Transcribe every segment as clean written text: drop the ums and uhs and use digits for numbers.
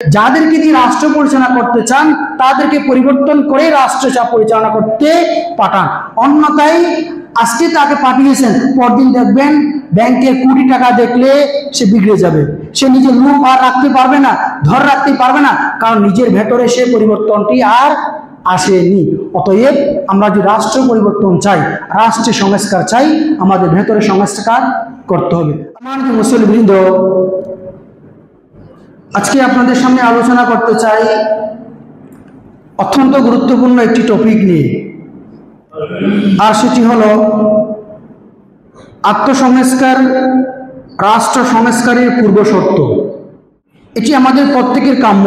যাদেরকে দিয়ে রাষ্ট্র পরিচালনা করতে চান তাদেরকে পরিবর্তন করে রাষ্ট্র পরিচালনা করতে পাঠান। অন্যথায় আজকে তাকে পাঠিয়েছেন, পরদিন দেখবেন ব্যাংকের কোটি টাকা দেখলে সে বিগড়ে যাবে, সে নিজের লোভ আর রাখতে পারবে না, ধর রাখতে পারবে না, কারণ নিজের ভেতরে সে পরিবর্তনটি আর আসেনি। অতএব আমরা যদি রাষ্ট্র পরিবর্তন চাই, রাষ্ট্রের সংস্কার চাই, আমাদের ভেতরে সংস্কার করতে হবে। আমার মুসলিমবৃন্দ, আজকে আপনাদের সামনে আলোচনা করতে চাই অত্যন্ত গুরুত্বপূর্ণ একটি টপিক নিয়ে, আর সেটি হলো আত্মসংস্কার, রাষ্ট্র সংস্কারের পূর্ব শর্ত। এটি আমাদের প্রত্যেকের কাম্য।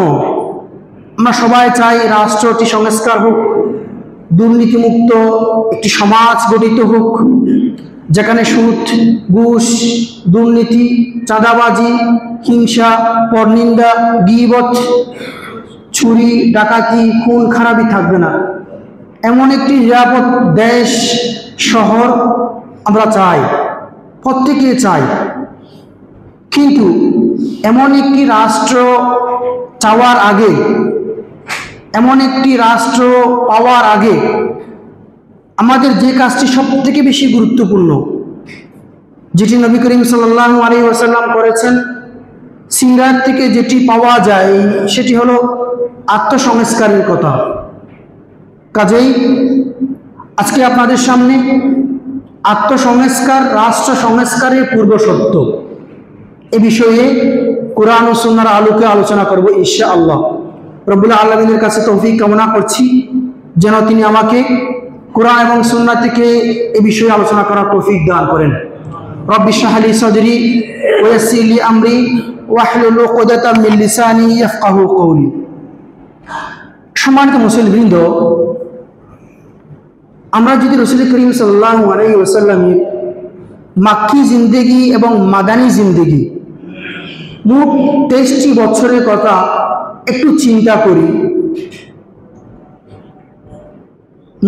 আমরা সবাই চাই রাষ্ট্রটি সংস্কার হোক, দুর্নীতিমুক্ত একটি সমাজ গঠিত হোক, যেখানে সুদ, ঘুষ, দুর্নীতি, চাঁদাবাজি, হিংসা, পরনিন্দা, গীবত, চুরি, ডাকাতি, খুন খারাপি থাকবে না। এমন একটি নিরাপদ দেশ, শহর আমরা চাই, প্রত্যেকে চাই। কিন্তু এমন একটি রাষ্ট্র চাওয়ার আগে, এমন একটি রাষ্ট্র পাওয়ার আগে আমাদের যে কাজটি সবথেকে বেশি গুরুত্বপূর্ণ, যেটি নবী করিম সাল্লাল্লাহু আলাইহি ওয়াসাল্লাম করেছেন, সিরাত থেকে যেটি পাওয়া যায়, সেটি হলো আত্মসংস্কারের কথা। কাজেই আজকে আপনাদের সামনে আত্মসংস্কার, রাষ্ট্র সংস্কারের পূর্ব শর্ত, এ বিষয়ে কোরআন ও সুন্নাহর আলোকে আলোচনা করব ইনশাআল্লাহ। রব্বুল আলামিনের কাছে তৌফিক কামনা করছি যেন তিনি আমাকে কোরআন এবং সুন্নাহ থেকে এ বিষয়ে আলোচনা করার তৌফিক দান করেন। রব্বি ইশরাহ লি সাদরি ওয়া ইয়াসসির লি আমরি ওয়াহলুল উকদাতাম মিন লিসানি ইয়াফকাহু কওলি। সম্মানিত মুসলিমবৃন্দ, আমরা যদি রাসূল করিম সাল্লাল্লাহু আলাইহি ওয়াসাল্লামের মাক্কি জিন্দেগি এবং মাদানী জিন্দেগি, মোট 23টি বছরের কথা একটু চিন্তা করি,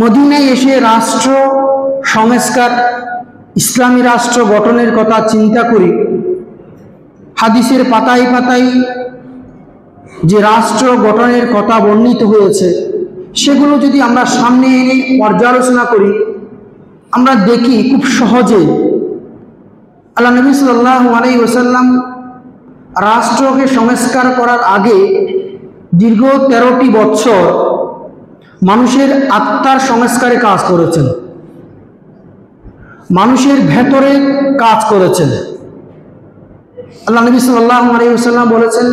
মদিনায় এসে রাষ্ট্র সংস্কার, ইসলামী রাষ্ট্র গঠনের কথা চিন্তা করি, হাদিসের পাতায় পাতায় যে রাষ্ট্র গঠনের কথা বর্ণিত হয়েছে সেগুলো যদি আমরা সামনে এনে পর্যালোচনা করি, আমরা দেখি খুব সহজে আল্লাহ নবী সাল্লাল্লাহু আলাইহি ওয়াসাল্লাম রাষ্ট্রকে সংস্কার করার আগে দীর্ঘ 13টি বছর মানুষের আত্মার সংস্কারে কাজ করেছেন, মানুষের ভেতরে কাজ করেছেন। আল্লাহ নবী সাল্লাল্লাহু আলাইহি ওয়াসাল্লাম বলেছেন,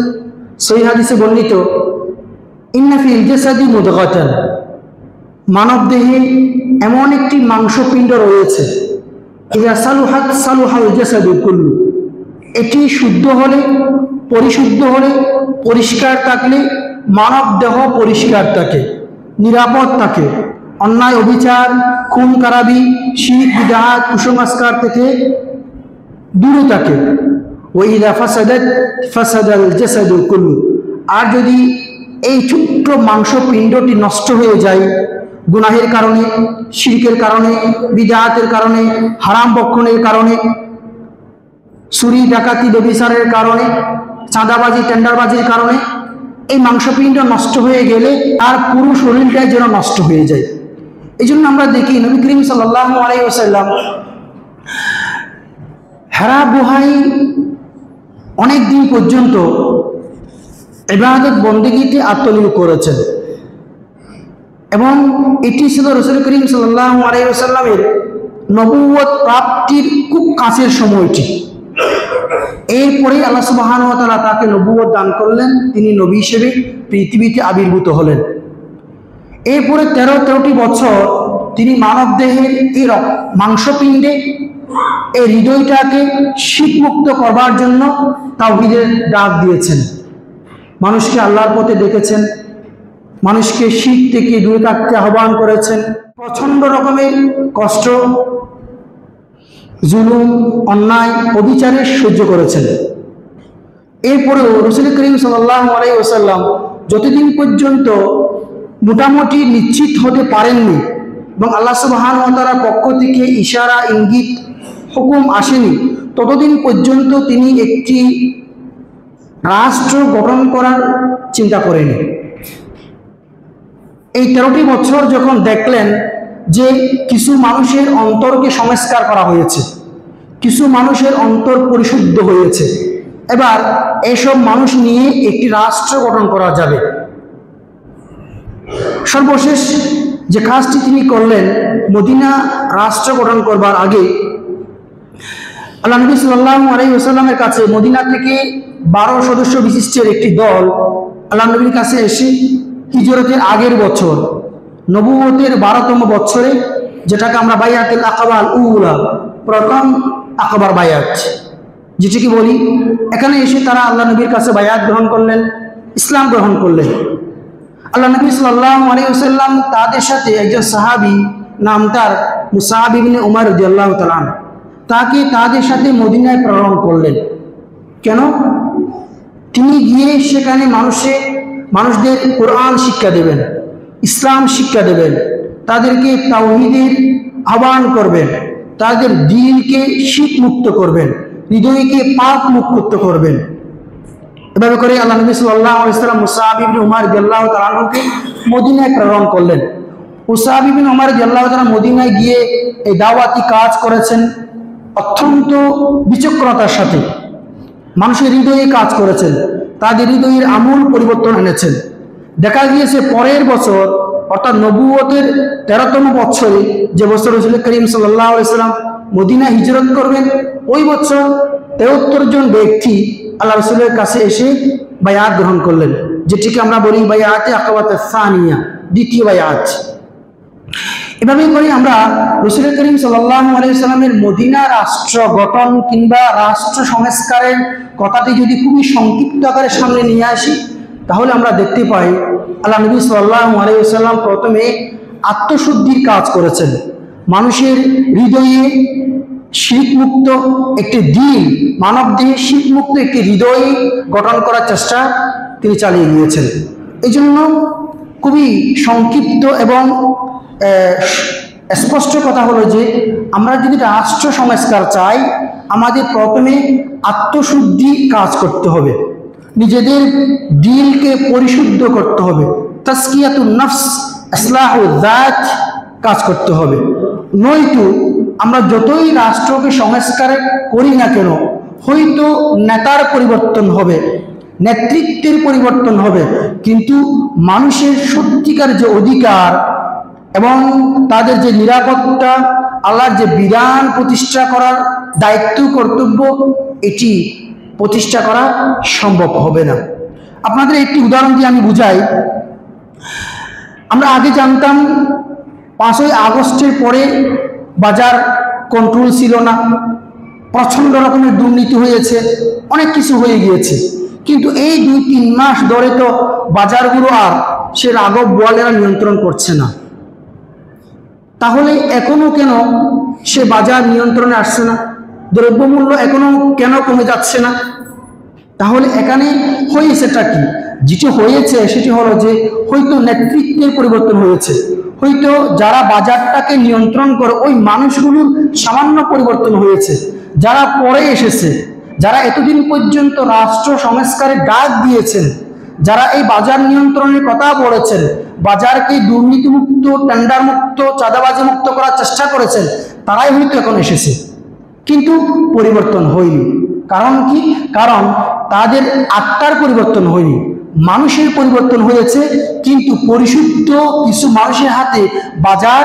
সহিহ হাদিসে বর্ণিত, ইন্না ফিল জাসাদি মুদগাতান, মানব দেহে এমন একটি মাংসপিণ্ড রয়েছে, ইযা সালুহাত সালুহাল জাসাদু কুল্লু, এটি শুদ্ধ হলে, পরিশুদ্ধ হলে, পরিষ্কার থাকলে মানব দেহ পরিষ্কার থাকে, নিরাপদ থাকে, অন্যায়, অবিচার, খুন খারাপি, শিরক, বিদআত, কুসংস্কার থেকে দূরে থাকে। ওয়া ইযা ফাসাদাত ফাসাদাল জাসাদু কুল্লু, আর যদি এই ছোট্ট মাংসপিণ্ডটি নষ্ট হয়ে যায় গুনাহের কারণে, শিরকের কারণে, বিদআতের কারণে, হারাম ভক্ষণের কারণে, চুরি, ডাকাতি, ব্যভিচারের কারণে, চাঁদাবাজি, টেন্ডারবাজির কারণে, এই মাংসপিণ্ড নষ্ট হয়ে গেলে আর পুরো শরীরটাই যেন নষ্ট হয়ে যায়। এই জন্য আমরা দেখি নবী করিম সাল্লাল্লাহু আলাইহি ওয়াসাল্লাম হেরা গুহায় অনেক দিন পর্যন্ত ইবাদত বন্দেগীতে আত্মনিয়োগ করেছেন, এবং এটি ছিল রাসূল করিম সাল্লাল্লাহু আলাইহি ওয়াসাল্লামের নবুয়ত প্রাপ্তির খুব কাছের সময়টি। এরপরে আল্লাহ সুবহানাহু ওয়া তাআলা তাকে নবুয়ত দান করলেন, তিনি নবী হিসেবে পৃথিবীতে আবির্ভূত হলেন। এরপরে 13টি বছর তিনি মানব দেহের এই মাংসপিণ্ডে, এই হৃদয়টাকে শিরকমুক্ত করবার জন্য তাওহীদের ডাক দিয়েছেন, মানুষকে আল্লাহর পথে ডেকেছেন, মানুষকে শিরক থেকে দূরে থাকতে আহ্বান করেছেন, প্রচণ্ড রকমের কষ্ট, জুলুম, অন্যায়, অবিচারে সহ্য করেছেন। এরপরেও রাসূল করিম সাল্লাল্লাহু আলাইহি ওয়াসাল্লাম যতদিন পর্যন্ত মোটামুটি নিশ্চিত হতে পারেননি এবং আল্লাহ সুবহানাহু ওয়া তাআলার পক্ষ থেকে ইশারা, ইঙ্গিত, হুকুম আসেনি, ততদিন পর্যন্ত তিনি একটি রাষ্ট্র গঠন করার চিন্তা করেনি। এই 13টি বছর যখন দেখলেন যে কিছু মানুষের অন্তরকে সংস্কার করা হয়েছে, কিছু মানুষের অন্তর পরিশুদ্ধ হয়েছে, এবার এসব মানুষ নিয়ে একটি রাষ্ট্র গঠন করা যাবে। সর্বশেষ যে কাজটি তিনি করলেন, মদিনা রাষ্ট্র গঠন করবার আগে আল্লাহ নবী সাল্লাল্লাহু আলাইহি ওয়াসাল্লামের কাছে মদিনা থেকে 12 সদস্য বিশিষ্টের একটি দল আল্লাহ নবীর কাছে এসে হিজরতের আগের বছর, নবুয়তের 12তম বছরে, যেটাকে আমরা বাইয়াতুল আকাবা আল উলা, প্রথম আকাবার বায়াত যেটিকে বলি, এখানে এসে তারা আল্লাহ নবীর কাছে বায়াত গ্রহণ করলেন, ইসলাম গ্রহণ করলেন। আল্লাহ নবী সাল্লাল্লাহু আলাইহি ওয়াসাল্লাম তাদের সাথে একজন সাহাবী, নাম তার মুসআব ইবনে উমার রাদিয়াল্লাহু তাআলা, তাকে তাদের সাথে মদিনায় প্রেরণ করলেন। কেন? তিনি গিয়ে সেখানে মানুষদের কোরআন শিক্ষা দেবেন, ইসলাম শিক্ষা দেবেন, তাদেরকে তাওহীদের আহ্বান করবেন, তাদের দিলকে শিরক মুক্ত করবেন, হৃদয়কে পাপ মুক্ত করবেন। এভাবে করে আল্লাহ নবী সাল্লাল্লাহু আলাইহি ওয়াসাল্লাম মুসআব ইবনে উমার রাদিয়াল্লাহু তাআলাকে মদিনায় প্রেরণ করলেন। মুসআব ইবনে উমার রাদিয়াল্লাহু তাআলা মদিনায় গিয়ে এই দাওয়াতি কাজ করেছেন অত্যন্ত বিচক্ষণতার সাথে, মানুষের হৃদয়ে কাজ করেছেন, তাদের হৃদয়ের আমূল পরিবর্তন এনেছেন। দেখা গিয়েছে পরের বছর, অর্থাৎ নবুয়তের 13তম বছরে, যে বছর রাসূল করিম সাল্লাল্লাহু আলাইহি ওয়াসাল্লাম মদিনা হিজরত করবেন, ওই বছর 73 জন ব্যক্তি আল্লাহ রাসূলের কাছে এসে বায়াত গ্রহণ করলেন, যেটিকে আমরা বলি বায়াতে আকাবাতে সানিয়া, দ্বিতীয় বায়াত। এভাবে করে আমরা রাসূল করিম সাল্লাল্লাহু আলাইহি ওয়াসাল্লামের মদিনা রাষ্ট্র গঠন কিংবা রাষ্ট্র সংস্কারের কথাটি যদি খুবই সংক্ষিপ্ত আকারে সামনে নিয়ে আসি, তাহলে আমরা দেখতে পাই আল্লাহ নবী সাল্লাল্লাহু আলাইহি ওয়াসাল্লাম প্রথমে আত্মশুদ্ধির কাজ করেছেন। মানুষের হৃদয়ে শিরক মুক্ত একটি দিল, মানব দেহে শিরক মুক্ত একটি হৃদয় গঠন করার চেষ্টা তিনি চালিয়ে গিয়েছেন। এই জন্য খুবই সংক্ষিপ্ত এবং স্পষ্ট কথা হলো যে আমরা যদি রাষ্ট্র সংস্কার চাই, আমাদের প্রথমে আত্মশুদ্ধি কাজ করতে হবে, নিজেদের দিলকে পরিশুদ্ধ করতে হবে, তাসকিয়াতুন নফস, ইসলাহুল যাত কাজ করতে হবে। নয়তো আমরা যতই রাষ্ট্রকে সংস্কার করি না কেন, হয়তো নেতার পরিবর্তন হবে, নেতৃত্বের পরিবর্তন হবে, কিন্তু মানুষের সত্যিকার যে অধিকার এবং তাদের যে নিরাপত্তা, আল্লাহর যে বিধান প্রতিষ্ঠা করার দায়িত্ব কর্তব্য, এটি প্রতিষ্ঠা করা সম্ভব হবে না। আপনাদের একটি উদাহরণ দিয়ে আমি বুঝাই। আমরা আগে জানতাম 5ই আগস্টের পরে বাজার কন্ট্রোল ছিল না, প্রচণ্ড রকমের দুর্নীতি হয়েছে, অনেক কিছু হয়ে গিয়েছে, কিন্তু এই 2-3 মাস ধরে তো বাজারগুলো আর সে রাঘব বোয়ালেরা নিয়ন্ত্রণ করছে না। তাহলে এখনো কেন সে বাজার নিয়ন্ত্রণে আসছে না? দ্রব্যমূল্য এখনো কেন কমে যাচ্ছে না? তাহলে এখানে হয়েছেটা কি? যেটি হয়েছে সেটি হলো যে হয়তো নেতৃত্বের পরিবর্তন হয়েছে, হয়তো যারা বাজারটাকে নিয়ন্ত্রণ করে ওই মানুষগুলোর সামান্য পরিবর্তন হয়েছে, যারা পরে এসেছে, যারা এতদিন পর্যন্ত রাষ্ট্র সংস্কারের ডাক দিয়েছেন, যারা এই বাজার নিয়ন্ত্রণের কথা বলেছেন, বাজারকে দুর্নীতিমুক্ত, টেন্ডার মুক্ত, চাঁদাবাজি মুক্ত করার চেষ্টা করেছেন, তারাই হয়তো এখন এসেছে, কিন্তু পরিবর্তন হয়নি। কারণ কি? কারণ তাদের আত্মার পরিবর্তন হয়নি, মানুষের পরিবর্তন হয়েছে, কিন্তু পরিশুদ্ধ কিছু মানুষের হাতে বাজার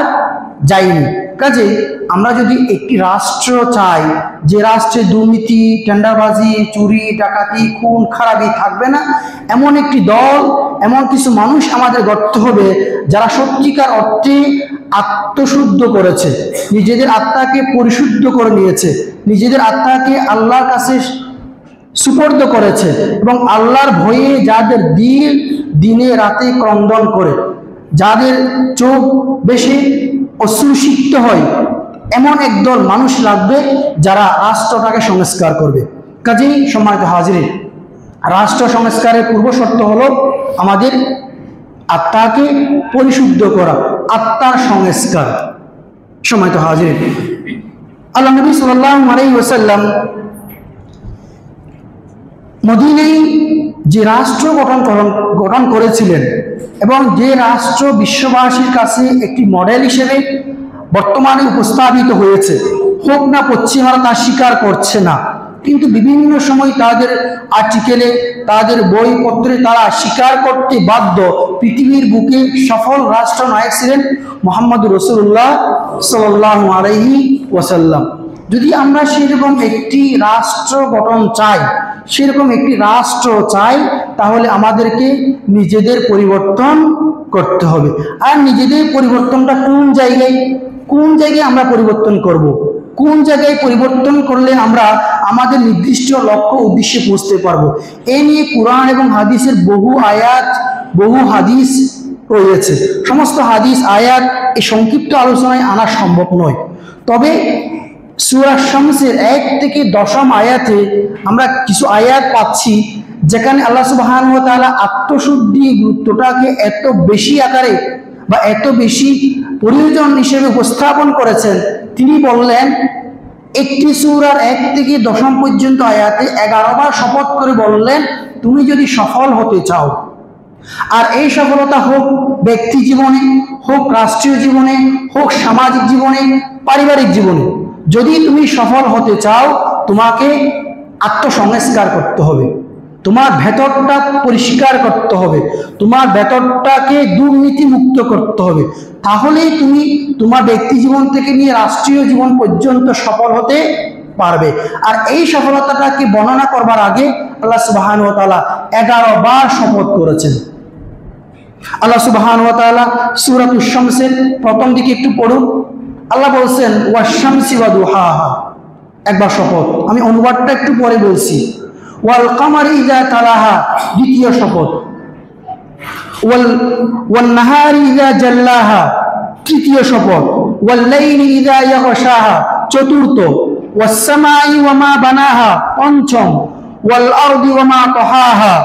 যায়নি। কাজে আমরা যদি একটি রাষ্ট্র চাই, যে রাষ্ট্রে দুর্নীতি, টেন্ডারবাজি, চুরি, ডাকাতি, খুন খারাপি থাকবে না, এমন একটি দল, এমন কিছু মানুষ আমাদের গড়তে হবে যারা সত্যিকার অর্থে আত্মশুদ্ধ করেছে, নিজেদের আত্মাকে পরিশুদ্ধ করে নিয়েছে, নিজেদের আত্মাকে আল্লাহর কাছে সুপর্দ করেছে, এবং আল্লাহর ভয়ে যাদের দিল দিনে রাতে ক্রন্দন করে, যাদের চোখ বেশি অশ্রুসিক্ত হয়, এমন একদল মানুষ লাগবে যারা রাষ্ট্রটাকে সংস্কার করবে। কাজেই সম্মানিত হাজিরিন, রাষ্ট্র সংস্কারের পূর্ব শর্ত হলো আমাদের আত্মাকে পরিশুদ্ধ করা, আত্মার সংস্কার। সম্মানিত হাজিরিন, আল্লাহ নবী সাল্লাল্লাহু আলাইহি ওয়াসাল্লাম মদিনায় যে রাষ্ট্র গঠন করেছিলেন এবং যে রাষ্ট্র বিশ্ববাসীর কাছে একটি মডেল হিসেবে বর্তমানে উপস্থাপিত হয়েছে, হোক না পশ্চিমারা তা স্বীকার করছে না, কিন্তু বিভিন্ন সময় তাদের আর্টিকেলে, তাদের বইপত্রে তারা স্বীকার করতে বাধ্য, পৃথিবীর বুকে সফল রাষ্ট্রনায়ক ছিলেন মুহাম্মদ রাসূলুল্লাহ সাল্লাল্লাহু আলাইহি ওয়াসাল্লাম। যদি আমরা সেরকম একটি রাষ্ট্র গঠন চাই, সেরকম একটি রাষ্ট্র চাই, তাহলে আমাদেরকে নিজেদের পরিবর্তন করতে হবে। আর নিজেদের পরিবর্তনটা কোন জায়গায় আমরা পরিবর্তন করব? কোন জায়গায় পরিবর্তন করলে আমরা আমাদের নির্দিষ্ট লক্ষ্য উদ্দেশ্যে পৌঁছতে পারবো? এ নিয়ে কুরআন এবং হাদিসের বহু আয়াত, বহু হাদিস রয়েছে। সমস্ত হাদিস আয়াত এই সংক্ষিপ্ত আলোচনায় আনা সম্ভব নয়। তবে সূরা শামসের 1 থেকে 10 আয়াতে আমরা কিছু আয়াত পাচ্ছি যেখানে আল্লাহ সুবহানাহু ওয়া তাআলা আত্মশুদ্ধি গুরুত্বটাকে এত বেশি আকারে বা এত বেশি প্রয়োজন হিসেবে উপস্থাপন করেছেন। তিনি বললেন, একটি সূরার 1 থেকে 10 পর্যন্ত আয়াতে 11 বার শপথ করে বললেন, তুমি যদি সফল হতে চাও, আর এই সফলতা হোক ব্যক্তি জীবনে, হোক রাষ্ট্রীয় জীবনে, হোক সামাজিক জীবনে, পারিবারিক জীবনে, যদি তুমি সফল হতে চাও, তোমাকে আত্মসংস্কার করতে হবে, তোমার ভেতরটা পরিষ্কার করতে হবে, তোমার ভেতরটাকে দুর্নীতি মুক্ত করতে হবে। তাহলেই তুমি তোমার ব্যক্তি জীবন থেকে নিয়ে রাষ্ট্রীয় জীবন পর্যন্ত সফল হতে পারবে। আর এই সফলতাটাকে বর্ণনা করবার আগে আল্লাহ সুবহানাহু ওয়া তাআলা 11 বার শপথ করেছেন। আল্লাহ সুবহানাহু ওয়া তাআলা সূরাতুশ শামসের প্রথম দিকে একটু পড়ুন। আল্লাহ বলছেন, ওয়াশ-শামসি ওয়া দুহাহা, একবার শপথ, আমি অনুবাদটা একটু পরে বলছি। ওয়াল কামারি ইযা তালাহা, দ্বিতীয় শপথ। ওয়ান নাহারি ইযা জাল্লাহা, তৃতীয় শপথ। ওয়াল লাইলি ইযা ইয়াগশাহা, চতুর্থ। ওয়াস সামাই ওয়া মা বানাহা, পঞ্চম। ওয়াল আরদি ওয়া মা তাহাহা,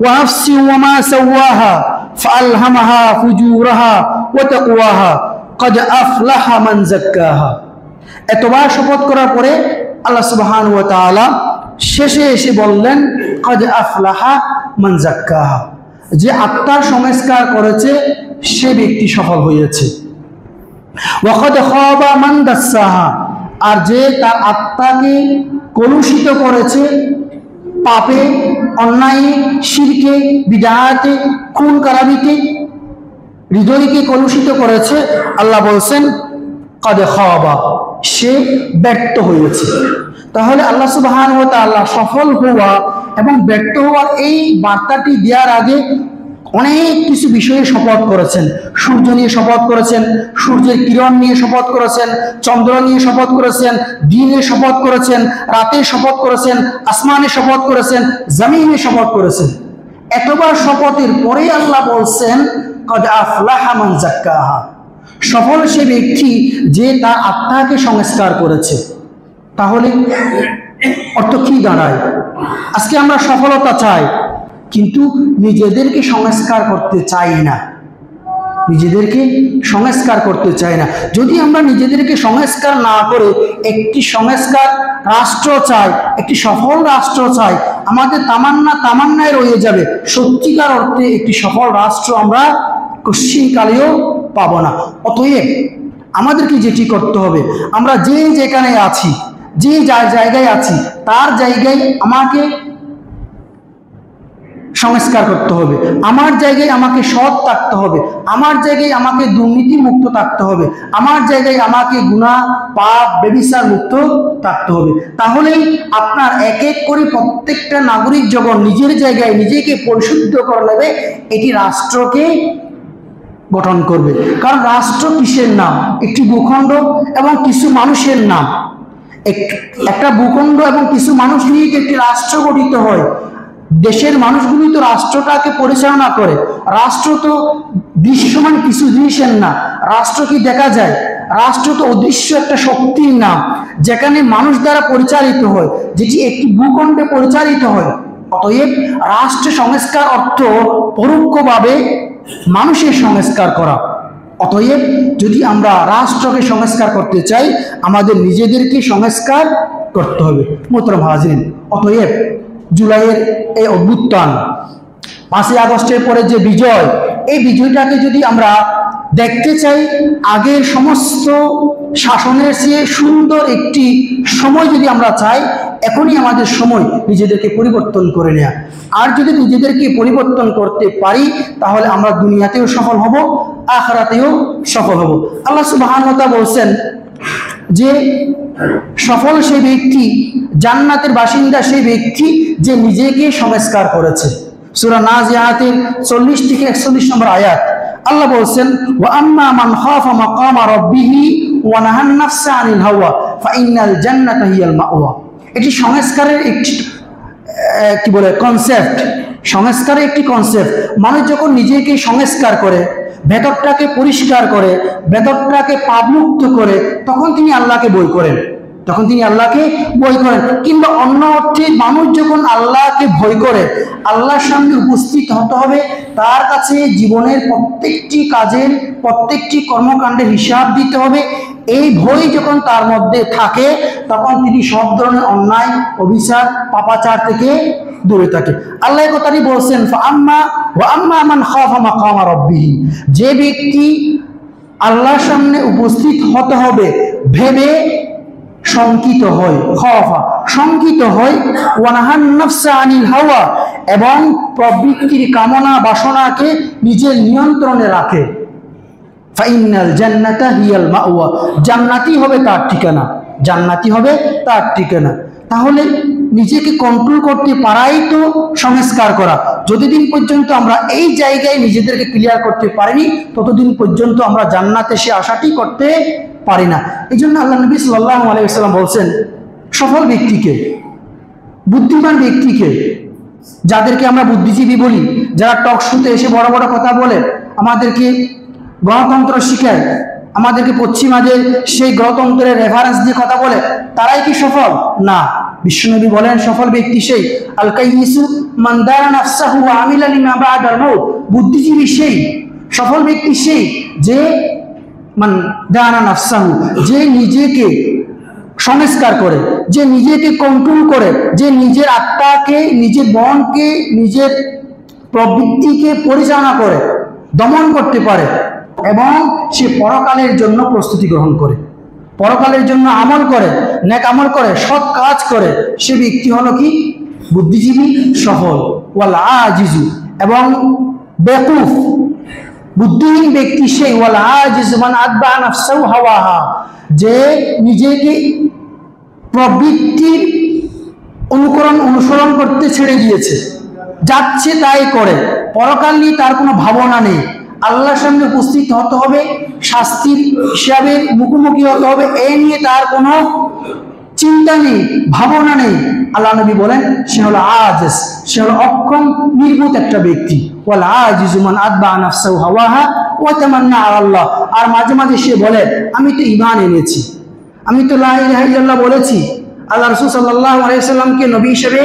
ওয়া নাফসি ওয়া মা সাওয়াহা, ফাআলহামাহা ফুজুরাহা ওয়া তাকওয়াহা, ক্বাদ আফলাহা মান যাক্কাহা। এতবার শপথ করার পরে আল্লাহ সুবহানাহু ওয়া তাআলা শেষে এসে বললেন, ক্বাদ আফলাহা মান যাক্কাহা, যে আত্মার সংস্কার করেছে সে ব্যক্তি সফল হয়েছে। ওয়া ক্বাদ খাবা মান দাসসাহা, আর যে তার আত্মাকে কলুষিত করেছে পাপে, অন্যায়ে, শিরকে, বিদআতে, খুন খারাপিতে, হৃদয়কে কলুষিত করেছে, আল্লাহ বলছেন ক্বাদ খাবা, সে ব্যর্থ হয়েছে। তাহলে আল্লাহ সুবহানাহু ওয়া তাআলা সফল হওয়া এবং ব্যর্থ হওয়ার এই বার্তাটি দেওয়ার আগে অনেক কিছু বিষয়ে শপথ করেছেন। সূর্য নিয়ে শপথ করেছেন, সূর্যের কিরণ নিয়ে শপথ করেছেন, চন্দ্র নিয়ে শপথ করেছেন, দিনে শপথ করেছেন, রাতে শপথ করেছেন, আসমানে শপথ করেছেন, জমিনে শপথ করেছেন। এতবার শপথের পরে আল্লাহ বলছেন, ক্বাদ আফলাহা মান যাক্কাহা, সফল সে ব্যক্তি যে তার আত্মাকে সংস্কার করেছে। তাহলে অর্থ কি দাঁড়ায়? আজকে আমরা সফলতা চাই, কিন্তু নিজেদেরকে সংস্কার করতে চাই না, নিজেদেরকে সংস্কার করতে চাই না। যদি আমরা নিজেদেরকে সংস্কার না করে একটি সংস্কার রাষ্ট্র চাই, একটি সফল রাষ্ট্র চাই, আমাদের তামান্নায় রয়ে যাবে। সত্যিকার অর্থে একটি সফল রাষ্ট্র আমরা কশ্চিনকালেও পাবো না। অতএব আমাদেরকে যেটি করতে হবে, আমরা যেখানে আছি, যে জায়গায় আছি, তার জায়গায় আমাকে সংস্কার করতে হবে, আমার জায়গায় আমাকে সৎ থাকতে হবে, আমার জায়গায় আমাকে দুর্নীতি মুক্ত থাকতে হবে, আমার জায়গায় আমাকে গুনাহ, পাপ, ব্যভিচার মুক্ত থাকতে হবে। তাহলেই আপনার এক এক করে প্রত্যেকটা নাগরিক যখন নিজের জায়গায় নিজেকে পরিশুদ্ধ করে নেবে, এটি রাষ্ট্রকে গঠন করবে। কারণ রাষ্ট্র কিসের নাম? একটি ভূখণ্ড এবং কিছু মানুষের নাম। একটা ভূখণ্ড এবং কিছু মানুষ নিয়ে একটি রাষ্ট্র গঠিত হয়। দেশের মানুষগুলি তো রাষ্ট্রটাকে পরিচালনা করে। রাষ্ট্র তো দৃশ্যমান কিছু জিনিসের না, রাষ্ট্র কি দেখা যায়? রাষ্ট্র তো অদৃশ্য একটা শক্তির নাম, যেখানে মানুষ দ্বারা পরিচালিত হয়, যেটি একটি ভূখণ্ডে পরিচালিত হয়। অতএব রাষ্ট্র সংস্কার অর্থ পরোক্ষভাবে মানুষের সংস্কার করা। অতএব যদি আমরা রাষ্ট্রকে সংস্কার করতে চাই, আমাদের নিজেদেরকে সংস্কার করতে হবে। মোহতরম হাজিরিন, অতএব জুলাইয়ের এই অভ্যুত্থান, 5ই আগস্টের পরে যে বিজয়, এই বিজয়টাকে যদি আমরা দেখতে চাই আগের সমস্ত শাসনের চেয়ে সুন্দর একটি সময় যদি আমরা চাই, এখনই আমাদের সময় নিজেদেরকে পরিবর্তন করে নেওয়া। আর যদি নিজেদেরকে পরিবর্তন করতে পারি তাহলে আমরা দুনিয়াতেও সফল হব, আখিরাতেও সফল হব। আল্লাহ সুবহানাহু ওয়া তাআলা বলছেন যে সফল সেই ব্যক্তি, জান্নাতের বাসিন্দা সেই ব্যক্তি যে নিজেকে সংস্কার করেছে। সূরা নাজিআতের 40 থেকে 41 নম্বর আয়াত আল্লাহ বলছেন, ওয়া আম্মা মান খাফা মাকামা রাব্বিহি ওয়া নাহান নাফসা আনিল হাওয়া ফাইন্নাল জান্নাতা হিয়াল মাওয়া। এটি সংস্কারের একটি কি বলে কনসেপ্ট, সংস্কারের একটি কনসেপ্ট। মানুষ যখন নিজেকে সংস্কার করে, ভেতরটাকে পরিষ্কার করে, ভেতরটাকে পাপমুক্ত করে, তখন তিনি আল্লাহকে বই করেন, তখন তিনি আল্লাহকে ভয় করেন। কিংবা অন্য অর্থে মানুষ যখন আল্লাহকে ভয় করে, আল্লাহর সামনে উপস্থিত হতে হবে, তার কাছে জীবনের প্রত্যেকটি কাজের, প্রত্যেকটি কর্মকাণ্ডের হিসাব দিতে হবে, এই ভয় যখন তার মধ্যে থাকে তখন তিনি সব ধরনের অন্যায়, অবিচার, পাপাচার থেকে দূরে থাকে। আল্লাহ কথাটি বলছেন, ওয়া আম্মা মান খাফা মাকামা রাব্বিহি, যে ব্যক্তি আল্লাহর সামনে উপস্থিত হতে হবে ভেবে শঙ্কিত হয়, খাফা শঙ্কিত হয়, ওয়া নাহান নাফসা আনিল হাওয়া, এবং প্রবৃত্তির কামনা বাসনাকে নিজের নিয়ন্ত্রণে রাখে, ফাইনাল জান্নাতা হিয়াল মাওয়া, জান্নাতি হবে তার ঠিকানা, জান্নাতি হবে তার ঠিকানা। তাহলে নিজেকে কন্ট্রোল করতে পারাই তো সংস্কার করা। যতদিন পর্যন্ত আমরা এই জায়গায় নিজেদেরকে ক্লিয়ার করতে পারিনি, ততদিন পর্যন্ত আমরা জান্নাতে সে আশাটি করতে পারি না। এই জন্য আল্লাহ নবী সাল্লাল্লাহু আলাইহি ওয়াসাল্লাম বলছেন, সফল ব্যক্তিকে, বুদ্ধিমান ব্যক্তিকে, যাদেরকে আমরা বুদ্ধিজীবী বলি, যারা টক শোতে এসে বড় বড় কথা বলে, আমাদেরকে গণতন্ত্র শিখায়, আমাদেরকে পশ্চিমাদের সেই গণতন্ত্রের রেফারেন্স দিয়ে কথা বলে, তারাই কি সফল? না। বিশ্বনবী বলেন, সফল ব্যক্তি সেই আল কাইয়িসু মান দারা নাফসাহু ওয়া আমিলা লিমা বা'দাল মাউত, বুদ্ধিজীবী সেই, সফল ব্যক্তি সেই যে মান দারা নাফসাহু, যে নিজেকে সংস্কার করে, যে নিজেকে কন্ট্রোল করে, যে নিজের আত্মাকে, নিজের মনকে, নিজের প্রবৃত্তিকে পরিচালনা করে, দমন করতে পারে, এবং সে পরকালের জন্য প্রস্তুতি গ্রহণ করে, পরকালের জন্য আমল করে, নেক আমল করে, সৎ কাজ করে, সে ব্যক্তি হলো কি? বুদ্ধিজীবী, সফল। ওয়াল আজিজু, এবং বেকুফ বুদ্ধিহীন ব্যক্তি সেই ওয়াল আজিজু মান আতবা নাফসাহু হাওয়াহা, যে নিজেকে প্রবৃত্তির অনুসরণ করতে ছেড়ে দিয়েছে, যাচ্ছে তাই করে, পরকাল নিয়ে তার কোনো ভাবনা নেই, আল্লাহর সামনে উপস্থিত হতে হবে, শাস্তির হিসাবে মুখোমুখি হতে হবে, এই নিয়ে তার কোনো চিন্তা নেই, ভাবনা নেই। আল্লাহ নবী বলেন, সে হলো আজিজ, সে হলো অক্ষম, নির্বোধ একটা ব্যক্তি। ওয়াল আজিজু মান আতবা নাফসাহু হাওয়াহা ওয়া তামান্না আলাল্লাহ, আর মাঝে মাঝে সে বলে, আমি তো ঈমান এনেছি, আমি তো লা ইলাহা ইল্লাল্লাহ বলেছি, আল্লাহ রাসূল সাল্লাল্লাহু আলাইহি ওয়াসাল্লামকে নবী হিসেবে,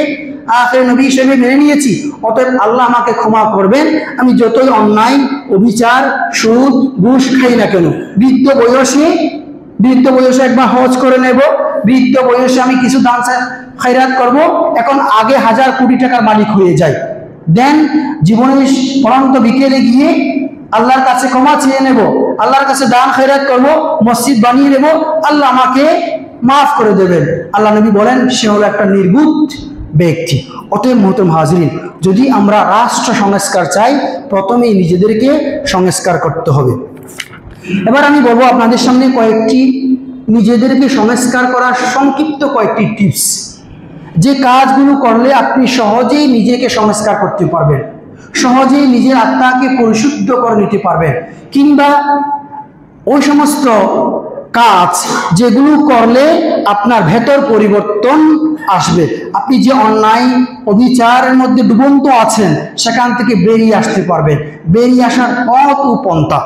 আখির নবী হিসেবে মেনে নিয়েছি, অতএব আল্লাহ আমাকে ক্ষমা করবেন, আমি যতই অন্যায়, অবিচার, সুদ, ঘুষ খাই না কেন, বৃদ্ধ বয়সে একবার হজ করে নেব, বৃদ্ধ বয়সে আমি কিছু দান খায়রাত করব, এখন আগে 1000 কোটি টাকার মালিক হয়ে যায়, দেন জীবনের পরন্ত বিকেলে গিয়ে আল্লাহর কাছে ক্ষমা চেয়ে নেব, আল্লাহর কাছে দান খায়রাত করব, মসজিদ বানিয়ে নেব, আল্লাহ আমাকে মাফ করে দেবেন। আল্লাহ নবী বলেন, সে হলো একটা নির্বুদ্ধ ব্যক্তি। অতএব মুহতারাম হাজরিন, যদি আমরা রাষ্ট্র সংস্কার চাই, প্রথমেই নিজেদেরকে সংস্কার করতে হবে। এবার আমি বলবো আপনাদের সামনে কয়েকটি নিজেদেরকে সংস্কার করার সংক্ষিপ্ত কয়েকটি টিপস, যে কাজগুলো করলে আপনি সহজেই নিজেকে সংস্কার করতে পারবেন, সহজেই নিজের আত্মাকে পরিশুদ্ধ করে নিতে পারবেন, কিংবা ওই সমস্ত কাজ যেগুলো করলে আপনার ভেতর পরিবর্তন আসবে, আপনি যে অন্যায়, অবিচারের মধ্যে ডুবন্ত আছেন সেখান থেকে বেরিয়ে আসতে পারবেন, বেরিয়ে আসার পথ ও পন্থা।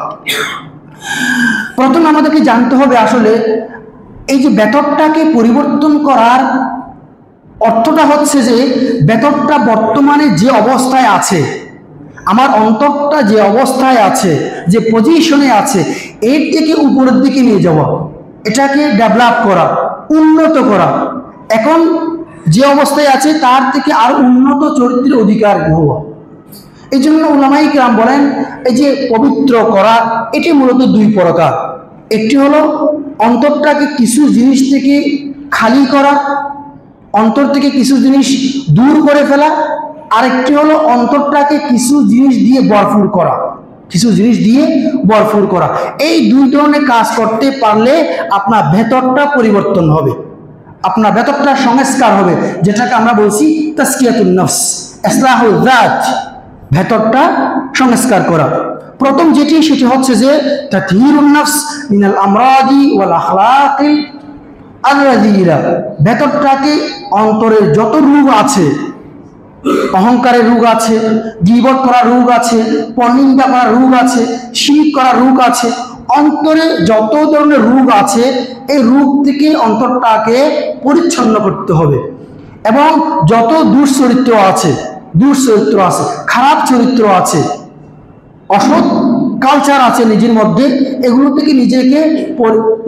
প্রথম আমাদেরকে জানতে হবে আসলে এই যে ভেতরটাকে পরিবর্তন করার অর্থটা হচ্ছে যে ভেতরটা বর্তমানে যে অবস্থায় আছে, আমার অন্তরটা যে অবস্থায় আছে, যে পজিশনে আছে, এর থেকে উপরের দিকে নিয়ে যাওয়া, এটাকে ডেভেলপ করা, উন্নত করা। এখন যে অবস্থায় আছে তার থেকে আর উন্নত চরিত্রের অধিকার হওয়া। এই জন্য উলামায়ে কেরাম বলেন এই যে পবিত্র করা এটি মূলত দুই প্রকার। একটি হলো অন্তরটাকে কিছু জিনিস থেকে খালি করা, অন্তর থেকে কিছু জিনিস দূর করে ফেলা, আরেকটি হলো অন্তরটাকে কিছু জিনিস দিয়ে ভরপুর করা, কিছু জিনিস দিয়ে ভরপুর করা। এই দুই ধরনের কাজ করতে পারলে আপনার ভেতরটা পরিবর্তন হবে, আপনার ভেতরটা সংস্কার হবে, যেটাকে আমরা বলছি তাসকিয়াতুন নফস, ইসলাহুল যাত, ভেতরটা সংস্কার করা। প্রথম যেটি সেটি হচ্ছে যে তাতহীরুন নফস মিনাল আমরাদি ওয়াল আখলাকিল আল-রাযীলা, ভেতরটাকে অন্তরের যত রোগ আছে, অহংকারের রোগ আছে, গীবত করার রোগ আছে, পরনিন্দা করার রোগ আছে, শিরক করার রোগ আছে, অন্তরে যত ধরনের রোগ আছে এই রোগ থেকে অন্তরটাকে পরিচ্ছন্ন করতে হবে। এবং যত দুশ্চরিত্র আছে, খারাপ চরিত্র আছে, অসৎ কালচার আছে নিজের মধ্যে, এগুলো থেকে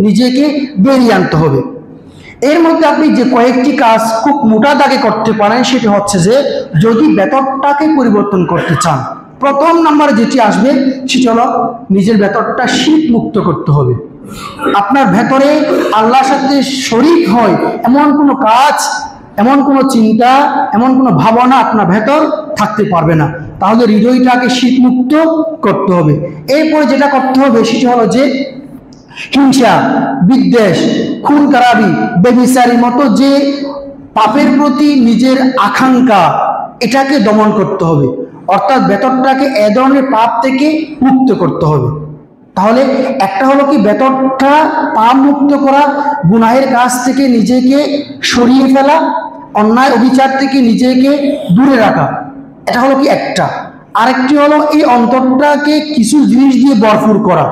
নিজেকে বেরিয়ে আনতে হবে। এর মধ্যে আপনি যে কয়েকটি কাজ খুব মোটা দাগে করতে পারেন সেটি হচ্ছে যে যদি ভেতরটাকে পরিবর্তন করতে চান, প্রথম নম্বরে যেটি আসবে সেটি হলো নিজের ভেতরটা শিরক মুক্ত করতে হবে। আপনার ভেতরে আল্লাহর সাথে শরীক হয় এমন কোনো কাজ, এমন কোনো চিন্তা, এমন কোনো ভাবনা আপনার ভেতর থাকতে পারবে না। তাহলে হৃদয়টাকে শিরক মুক্ত করতে হবে। এরপরে যেটা করতে হবে সেটি হলো যে হিংসা, বিদ্বেষ, খুন খারাপি, বেবিচারির মতো যে পাপের প্রতি নিজের আকাঙ্ক্ষা, এটাকে দমন করতে হবে। অর্থাৎ ভেতরটাকে এ ধরনের পাপ থেকে মুক্ত করতে হবে। তাহলে একটা হলো কি ভেতরটা পাপ মুক্ত করা, গুনাহের কাজ থেকে নিজেকে সরিয়ে ফেলা, অন্যায় অবিচার থেকে নিজেকে দূরে রাখা, এটা হলো কি একটা। আরেকটি হলো এই অন্তরটাকে কিছু জিনিস দিয়ে ভরপুর করা।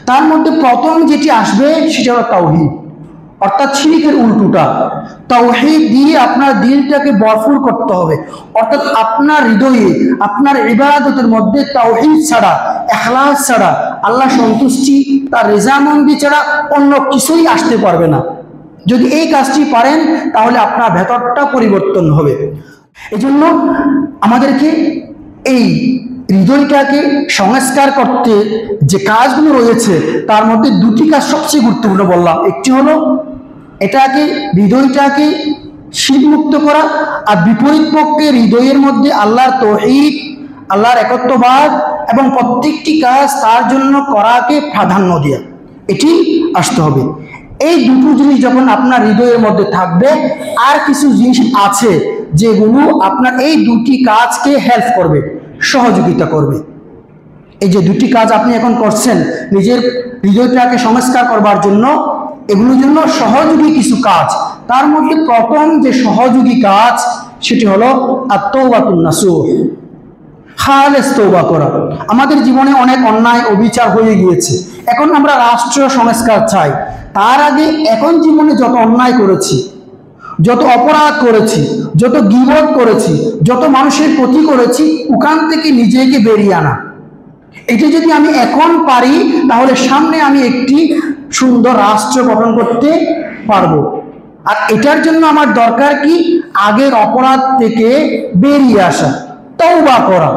তার মধ্যে প্রথম যেটি আসবে সেটা হলো তাওহীদ, অর্থাৎ শিরকের উল্টোটা। তাওহীদ দিয়ে আপনার দিলটাকে ভরপুর করতে হবে। অর্থাৎ আপনার হৃদয়ে, আপনার ইবাদতের মধ্যে তাওহীদ ছাড়া, ইখলাস ছাড়া, আল্লাহ সন্তুষ্টি, তার রেজামন্দি ছাড়া অন্য কিছুই আসতে পারবে না। যদি এই কাজটি পারেন তাহলে আপনার ভেতরটা পরিবর্তন হবে। এজন্য আমাদেরকে এই হৃদয়টাকে সংস্কার করতে যে কাজগুলো রয়েছে তার মধ্যে দুটি কাজ সবচেয়ে গুরুত্বপূর্ণ বললাম। একটি হলো হৃদয়টাকে শিরক মুক্ত করা, আর বিপরীত পক্ষে হৃদয়ের মধ্যে আল্লাহর তাওহীদ, আল্লাহর একত্ববাদ এবং প্রত্যেকটি কাজ তার জন্য করাকে প্রাধান্য দেওয়া, এটি আসতে হবে। এই দুটো জিনিস যখন আপনার হৃদয়ের মধ্যে থাকবে, আর কিছু জিনিস আছে যেগুলো আপনার এই দুটি কাজকে হেল্প করবে, সহযোগিতা করবে। এই যে দুটি কাজ আপনি এখন করছেন নিজের হৃদয়টাকে সংস্কার করবার জন্য, এগুলোর জন্য সহযোগী কিছু কাজ। তার মধ্যে প্রথম যে সহযোগী কাজ সেটি হলো আত-তাওবাতুন নাসুহ, খালেস তওবা করা। আমাদের জীবনে অনেক অন্যায় অবিচার হয়ে গিয়েছে, এখন আমরা রাষ্ট্রীয় সংস্কার চাই। তার আগে এখন জীবনে যত অন্যায় করেছি, যত অপরাধ করেছি, যত গীবত করেছি, যত মানুষের ক্ষতি করেছি, ওখান থেকে নিজেকে বেরিয়ে আনা, এটা যদি আমি এখন পারি তাহলে সামনে আমি একটি সুন্দর রাষ্ট্র গঠন করতে পারবো। আর এটার জন্য আমার দরকার কি? আগের অপরাধ থেকে বেরিয়ে আসা, তওবা করা।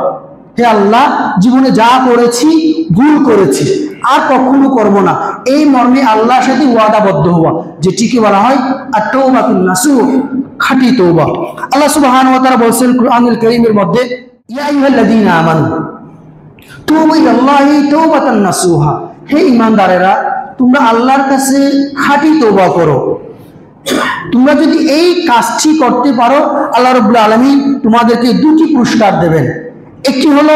হে আল্লাহ, জীবনে যা করেছি, ভুল করেছি, আর কখনো করব না, এই মর্মে আল্লাহর সাথে ওয়াদাবদ্ধ হওয়া, যেটিকে বলা হয় আত-তাওবাতুন নাসুহ, খাঁটি তওবা। আল্লাহ সুবহানাহু ওয়া তাআলা বলেছেন কুরআনুল কারীমের মধ্যে, ইয়া আইয়ুহাল্লাযীনা আমানু তুবু ইলাল্লাহি তাওবাতান নাসুহা, হে ঈমানদারেরা তোমরা আল্লাহর কাছে খাঁটি তওবা করো। তোমরা যদি এই কাজটি করতে পারো, আল্লাহ রাব্বুল আলামিন তোমাদেরকে দুটি পুরস্কার দেবেন। একটি হলো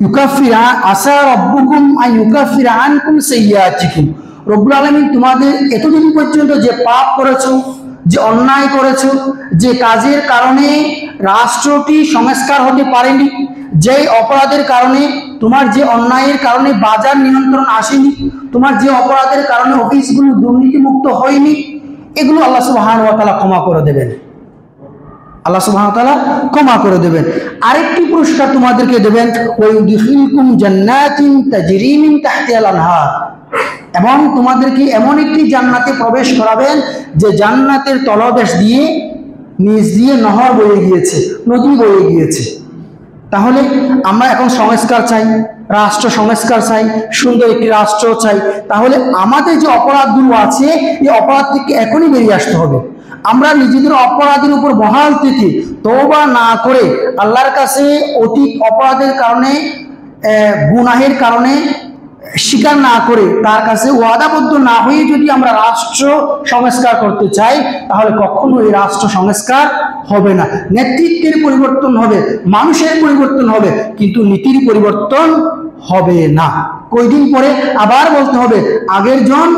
ইউকাফিরা আসা রাব্বুকুম আন ইউকাফিরা আনকুম সাইয়্যাতিকুম, রব্বুল আলামিন তোমাদের এতদিন পর্যন্ত যে পাপ করেছো, যে অন্যায় করেছো, যে কাজের কারণে রাষ্ট্রটি সংস্কার হতে পারেনি, যে অপরাধের কারণে, তোমার যে অন্যায়ের কারণে বাজার নিয়ন্ত্রণ আসেনি, তোমার যে অপরাধের কারণে অফিসগুলো দুর্নীতিমুক্ত হয়নি, এগুলো আল্লাহ সুবহানাহু ওয়া তাআলা ক্ষমা করে দেবেন। আল্লাহ সুবহানাহু ওয়া তাআলা ক্ষমা করে দেবেন। আরেকটি পুরস্কার তোমাদেরকে দেবেন, ওয়ায়ুদখিলকুম জান্নাতিন তাজরি মিন তাহতিহাল আনহার, এবং তোমাদেরকে এমন একটি জান্নাতে প্রবেশ করাবেন যে জান্নাতের তলদেশ দিয়ে নিচ দিয়ে নহর বয়ে গিয়েছে, নদী বয়ে গিয়েছে। তাহলে আমরা এখন সংস্কার চাই, রাষ্ট্র সংস্কার চাই, সুন্দর একটি রাষ্ট্র চাই। তাহলে আমাদের যে অপরাধগুলো আছে এই অপরাধ থেকে এখনই বেরিয়ে আসতে হবে। আমরা নিজেদের অপরাধের উপর বহাল থেকে তওবা না করে আল্লাহর কাছে অতীত অপরাধের কারণে, গুনাহের কারণে স্বীকার না করে, তার কাছে ওয়াদাবদ্ধ না হয়ে যদি আমরা রাষ্ট্র সংস্কার করতে চাই, তাহলে কখনো এই রাষ্ট্র সংস্কার হবে না। নেতৃত্বের পরিবর্তন হবে, মানুষের পরিবর্তন হবে, কিন্তু নীতির পরিবর্তন হবে না। কয়দিন পরে আবার বলতে হবে আগের জন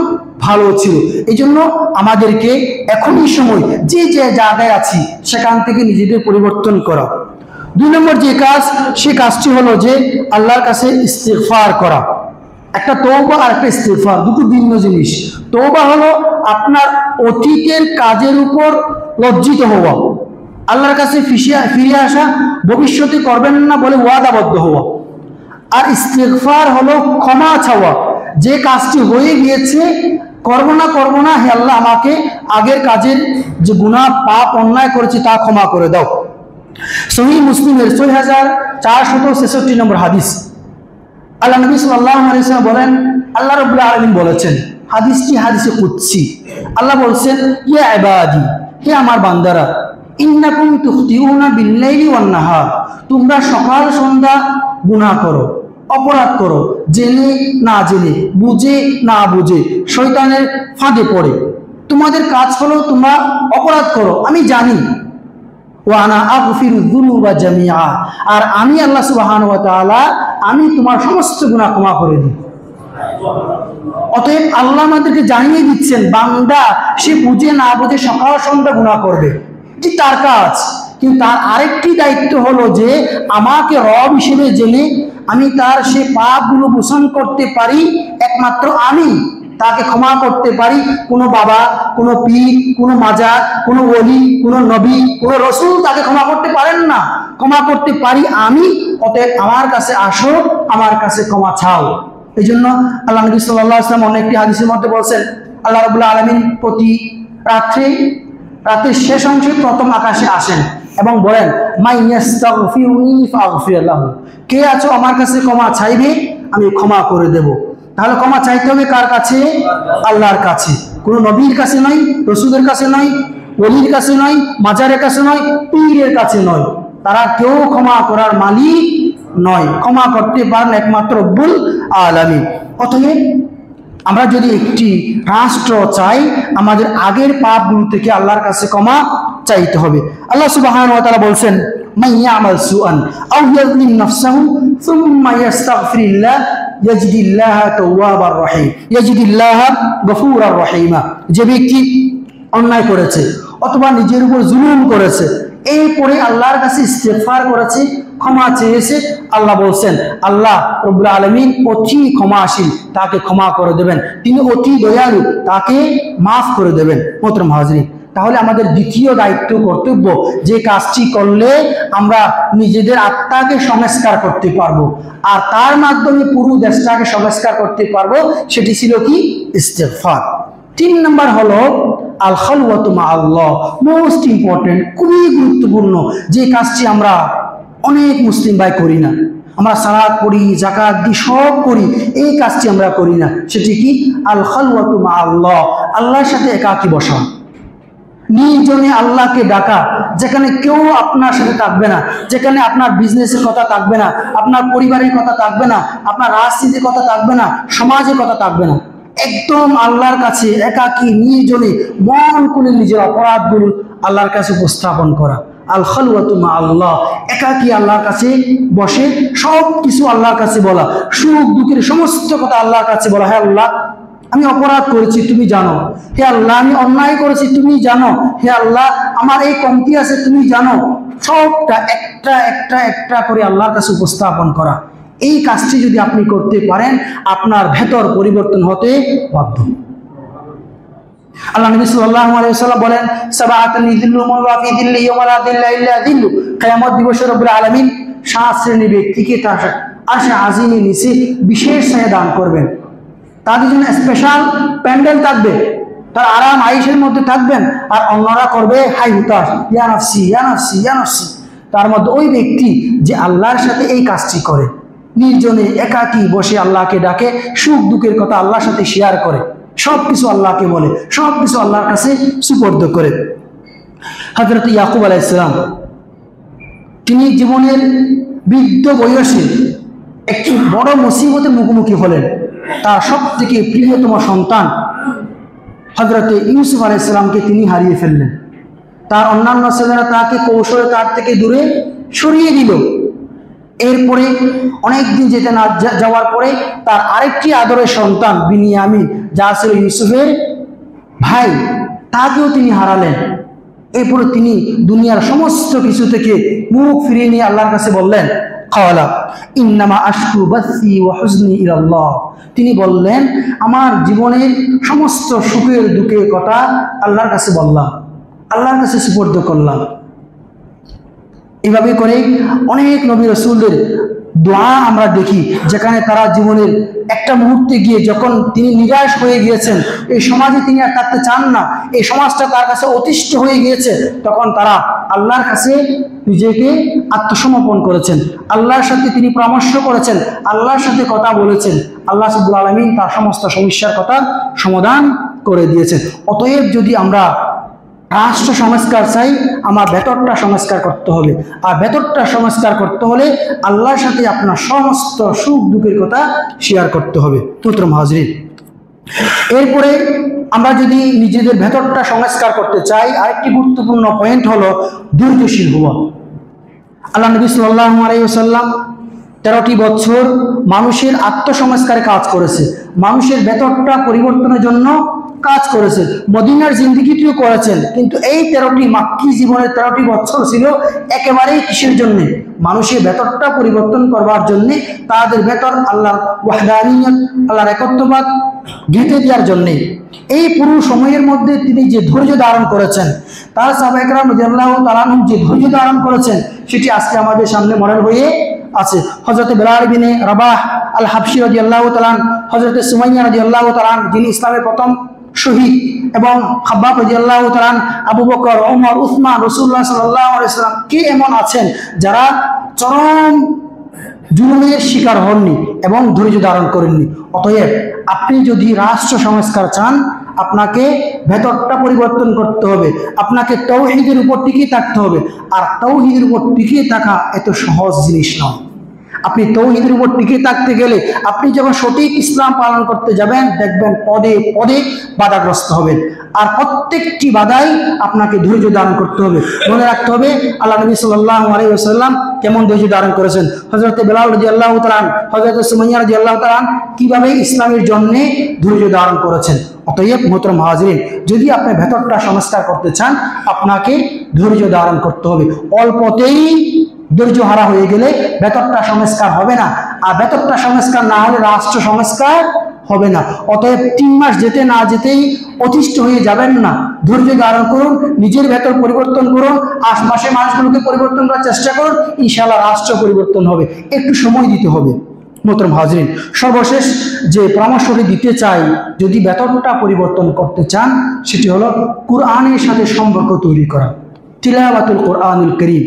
ভালো ছিল। এই জন্য আমাদেরকে এখনই সময় যে যে জায়গায় আছি সেখান থেকে নিজেদের পরিবর্তন করা। 2 নম্বর যে কাজ, সে কাজটি হলো যে আল্লাহর কাছে ইস্তিগফার করা। একটা তওবা আর একটা ইস্তিগফার দুটো ভিন্ন জিনিস। তওবা হলো আপনার অতীতের কাজের উপর লজ্জিত হওয়া, আল্লাহর কাছে ফিরে আসা, ভবিষ্যতে করবেন না বলে ওয়াদাবদ্ধ হওয়া। আর ইস্তিগফার হলো ক্ষমা চাওয়া, যে কাজটি হয়ে গিয়েছে করব না, হে আল্লাহ আমাকে আগের কাজের যে গুনাহ পাপ অন্যায় করেছি তা ক্ষমা করে দাও। সহিহ মুসলিমের 6466 নম্বর হাদিস, আল্লাহ নবী সাল্লাল্লাহু আলাইহি ওয়াসাল্লাম বলেন, আল্লাহ রাব্বুল আলামিন বলেছেন, হাদিসটি হাদিসে কুদসি, আল্লাহ বলছেন, ইয়া ইবাদি, হে আমার বান্দারা, ইন্নাকুম তুখতিউনা বিল-লাইলি ওয়ান-নাহার, তোমরা সকাল সন্ধ্যা গুনাহ করো, অপরাধ করো, জেনে না জেনে, বুঝে না বুঝে, শয়তানের ফাঁদে পড়ে। তোমাদের কাজ হলো তোমরা অপরাধ করো, আমি জানি। ওয়ানা আগফিরুয যুনুবা জামিআ, আর আমি আল্লাহ সুবহানাহু ওয়া তাআলা আমি তোমার সমস্ত গুনাহ ক্ষমা করে দিই। অতএব আল্লাহ আমাদেরকে জানিয়ে দিচ্ছেন, বান্দা সে বুঝে না বুঝে সকাল সন্ধ্যা গুনাহ করবে, যে তার কাজ। কিন্তু তার আরেকটি দায়িত্ব হলো যে আমাকে রব হিসেবে জেনে আমি তার সে পাপগুলো মোচন করতে পারি একমাত্র আমি, তাকে ক্ষমা করতে পারি। কোনো বাবা, কোনো পীর, কোনো মাজার, কোনো ওলি, কোনো নবী, কোনো রসুল তাকে ক্ষমা করতে পারেন না, ক্ষমা করতে পারি আমি। অতএব আমার কাছে আসো, আমার কাছে ক্ষমা চাও। এই জন্য আল্লাহ নবী সাল্লাল্লাহু আলাইহি ওয়াসাল্লাম অনেকটি হাদিসের মধ্যে বলছেন, আল্লাহ রাব্বুল আলামিন প্রতি রাতের শেষ অংশে প্রথম আকাশে আসেন এবং বলেন, মাই ইয়াস্তাগফিরুনি ফাগফির লাহু, কে আছো আমার কাছে ক্ষমা চাইবে আমি ক্ষমা করে দেব। তাহলে ক্ষমা চাইতে হবে কার কাছে? আল্লাহর কাছে। কোনো নবীর কাছে নয়, রসুলের কাছে নয়, ওলির কাছে নয়, মাজারের কাছে নয়, পীরের কাছে নয়। তারা কেউ ক্ষমা করার মালিক নয়, ক্ষমা করতে পারেন একমাত্র রব্বুল আলামিন। অতএব আমরা যদি একটি রাষ্ট্র চাই, আমাদের আগের পাপগুলো থেকে আল্লাহর কাছে ক্ষমা চাইতে হবে। আল্লাহ সুবহানাহু ওয়া তাআলা বলছেন, মান ইয়ামাল সুআন আও ইয়াযলিম নাফসাহু সুম্মা ইস্তাগফিরিল্লাহ ইয়াজিদিল্লাহা তাওয়াবার রহিম, ইয়াজিদিল্লাহা গফুরার রহিমা। যে ব্যক্তি অন্যায় করেছে অথবা নিজের উপর জুলুম করেছে, এরপরে আল্লাহর কাছে ইস্তিগফার করেছে, ক্ষমা চেয়েছে, আল্লাহ বলছেন, আল্লাহ রব্বুল আলামিন অতি ক্ষমাশীল, তাকে ক্ষমা করে দেবেন। তিনি অতি দয়ালু, তাকে মাফ করে দেবেন। মোহতরম হাজরিন, তাহলে আমাদের দ্বিতীয় দায়িত্ব, কর্তব্য, যে কাজটি করলে আমরা নিজেদের আত্মাকে সংস্কার করতে পারবো আর তার মাধ্যমে পুরো দেশটাকে সংস্কার করতে পারবো, সেটি ছিল কি? ইস্তিগফার। 3 নম্বর হলো আল খালওয়াতু মা আল্লাহ, মোস্ট ইম্পর্টেন্ট, খুবই গুরুত্বপূর্ণ, যে কাজটি আমরা অনেক মুসলিম ভাই করি না। আমরা সালাত পড়ি, যাকাত দিই, সব করি, এই কাজটি আমরা করি না। সেটি কি? আল খালওয়াতু মা আল্লাহ, আল্লাহর সাথে একাকী বসা, নির্জনে আল্লাহকে ডাকা, যেখানে কেউ আপনার সাথে থাকবে না, যেখানে আপনার বিজনেসের কথা থাকবে না, আপনার পরিবারের কথা থাকবে না, আপনার রাজনীতির কথা থাকবে না, সমাজের কথা থাকবে না। একদম আল্লাহর কাছে একাকী নির্জনে মন খুলে নিজের অপরাধগুলো আল্লাহর কাছে উপস্থাপন করা। আল খালওয়াতু মা আল্লাহ, একাকী আল্লাহর কাছে বসে সব কিছু আল্লাহর কাছে বলা, সুখ দুঃখের সমস্ত কথা আল্লাহর কাছে বলা। হে আল্লাহ, আমি অপরাধ করেছি, তুমি জানো। হে আল্লাহ, আমি অন্যায় করেছি, তুমি জানো। হে আল্লাহ, আমার এই কমতি আছে, তুমি জানো। সবটা একটা একটা একটা করে আল্লাহর কাছে উপস্থাপন করা। এই কাজটি যদি আপনি করতে পারেন, আপনার ভেতর পরিবর্তন হতে বাধ্য। আল্লাহ নবী সাল্লাল্লাহু আলাইহি ওয়াসাল্লাম বলেন, সাবাআতুন ইযিল্লুহুমুল্লাহু ফি যিল্লিহি ওয়া লা যিল্লা ইল্লা যিল্লু, কিয়ামত দিবসে রব্বুল আলামিন 7 শ্রেণীর ব্যক্তিকে তার আরশে আজিমের নিচে বিশেষ ছায়া দান করবেন। তাদের জন্য স্পেশাল প্যান্ডেল থাকবে, তার আরাম আয়েশের মধ্যে থাকবেন, আর অন্যরা করবে হাই হুতাশ, ইয়া নাফসি ইয়া নাফসি ইয়া নাফসি। তার মধ্যে ওই ব্যক্তি যে আল্লাহর সাথে এই কাজটি করে, নির্জনে একাকী বসে আল্লাহকে ডাকে, সুখ দুঃখের কথা আল্লাহর সাথে শেয়ার করে, সব কিছু আল্লাহকে বলে, সব কিছু আল্লাহর কাছে সুপর্দ করে। হযরত ইয়াকুব আলাইহিস সালাম তিনি জীবনের বৃদ্ধ বয়সে একটি বড় মুসিবতের মুখোমুখি হলেন। তার সব থেকে প্রিয়তম সন্তান হযরত ইউসুফ আলাইহিস সালামকে তিনি হারিয়ে ফেললেন। তার অন্যান্য ছেলেরা তাকে কৌশলে তার থেকে দূরে সরিয়ে দিল। এরপরে অনেক দিন যেতে না যাওয়ার পরে তার আরেকটি আদরের সন্তান বিনিয়ামিন, যা ছিল ইউসুফের ভাই, তাকেও তিনি হারালেন। এরপরে তিনি দুনিয়ার সমস্ত কিছু থেকে মুখ ফিরিয়ে নিয়ে আল্লাহর কাছে বললেন, ক্বালা ইন্নামা আশকু বাসি ওয়া হুজনি ইলাল্লাহ। তিনি বললেন, আমার জীবনের সমস্ত সুখের দুঃখের কথা আল্লাহর কাছে বললাম, আল্লাহর কাছে সুপর্দ করলাম। এভাবে করে অনেক নবী রাসূলদের দোয়া আমরা দেখি, যেখানে তারা জীবনের একটা মুহূর্তে গিয়ে যখন তিনি নিরাশ হয়ে গিয়েছেন, এই সমাজে তিনি আর থাকতে চান না, এই সমাজটা তার কাছে অতিষ্ঠ হয়ে গিয়েছে, তখন তারা আল্লাহর কাছে নিজেকে আত্মসমর্পণ করেছেন, আল্লাহর সাথে তিনি পরামর্শ করেছেন, আল্লাহর সাথে কথা বলেছেন। আল্লাহ রাব্বুল আলামিন তার সমস্ত সমস্যার কথা সমাধান করে দিয়েছেন। অতএব যদি আমরা রাষ্ট্র সংস্কার চাই, আমার ভেতরটা সংস্কার করতে হবে, আর ভেতরটা সংস্কার করতে হলে আল্লাহর সাথে আপনার সমস্ত সুখ দুঃখের কথা শেয়ার করতে হবে। মোহতরম হাজরিন, এরপরে আমরা যদি নিজেদের ভেতরটা সংস্কার করতে চাই, আরেকটি গুরুত্বপূর্ণ পয়েন্ট হলো ধৈর্যশীল হওয়া। আল্লাহ নবী সাল্লাল্লাহু আলাইহি ওয়াসাল্লাম 13টি বছর মানুষের আত্মসংস্কারে কাজ করেছে, মানুষের ভেতরটা পরিবর্তনের জন্য কাজ করেছেন, মদিনার জিন্দেগিটিও করেছেন। কিন্তু এই 13টি মাক্কি জীবনের 13টি বছর ছিল একেবারেই কিসের জন্য? মানুষের ভেতরটা পরিবর্তন করবার জন্য, তাদের ভেতর আল্লাহর ওয়াহদানিয়ত, আল্লাহর একত্ববাদ গেঁথে দেওয়ার জন্যে। এই পুরো সময়ের মধ্যে তিনি যে ধৈর্য ধারণ করেছেন, তার সাহাবায়ে কেরাম রাদিয়াল্লাহু তাআলা আনহুম যে ধৈর্য ধারণ করেছেন, সেটি আজকে আমাদের সামনে মডেল হয়ে আছে। হযরত বেলাল বিন রাবাহ আল হাবশী রাদিয়াল্লাহু তাআলা, হযরত সুমাইয়া রাদিয়াল্লাহু তাআলা যিনি ইসলামের প্রথম শহীদ, এবং খাব্বাব রাদিয়াল্লাহু তাআলা, আবু বকর, ওমর, উসমান, রাসূলুল্লাহ সাল্লাল্লাহু আলাইহি ওয়াসাল্লাম, কে এমন আছেন যারা চরম জুলুমের শিকার হননি এবং ধৈর্য ধারণ করেননি। অতএব আপনি যদি রাষ্ট্র সংস্কার চান, আপনাকে ভেতরটা পরিবর্তন করতে হবে, আপনাকে তাওহীদের উপর টিকে থাকতে হবে। আর তাওহীদের উপর টিকে থাকা এত সহজ জিনিস নয়। আপনি তাওহীদের উপর টিকে থাকতে গেলে, আপনি যখন সঠিক ইসলাম পালন করতে যাবেন, দেখবেন পদে পদে বাধাগ্রস্ত হবেন, আর প্রত্যেকটি বাধাই আপনাকে ধৈর্য ধারণ করতে হবে। মনে রাখতে হবে আল্লাহ নবী সাল্লাল্লাহু আলাইহি ওয়াসাল্লাম কেমন ধৈর্য ধারণ করেছেন, হযরত বেলাল রাদিয়াল্লাহু তাআলা, হযরত সুমাইয়া রাদিয়াল্লাহু তাআলা কিভাবে ইসলামের জন্য ধৈর্য ধারণ করেছেন। অতএব মোহতরম হাজিরিন, যদি আপনি ভেতরটা সংস্কার করতে চান, আপনাকে ধৈর্য ধারণ করতে হবে। অল্পতেই ধৈর্য হারা হয়ে গেলে ভেতরটা সংস্কার হবে না, আর ভেতরটা সংস্কার না হলে রাষ্ট্র সংস্কার হবে না। অতএব 3 মাস যেতে না যেতেই অতিষ্ঠ হয়ে যাবেন না, ধৈর্য ধারণ করুন, নিজের ভেতর পরিবর্তন করুন, আশপাশের মানুষগুলোকে পরিবর্তন করার চেষ্টা করুন, ইনশাআল্লাহ রাষ্ট্র পরিবর্তন হবে। একটু সময় দিতে হবে। মোহতরম হাজরিন, সর্বশেষ যে পরামর্শটি দিতে চাই, যদি ভেতরটা পরিবর্তন করতে চান, সেটি হলো কোরআনের সাথে সম্পর্ক তৈরি করা। তিলাওয়াতুল কোরআনুল কারীম,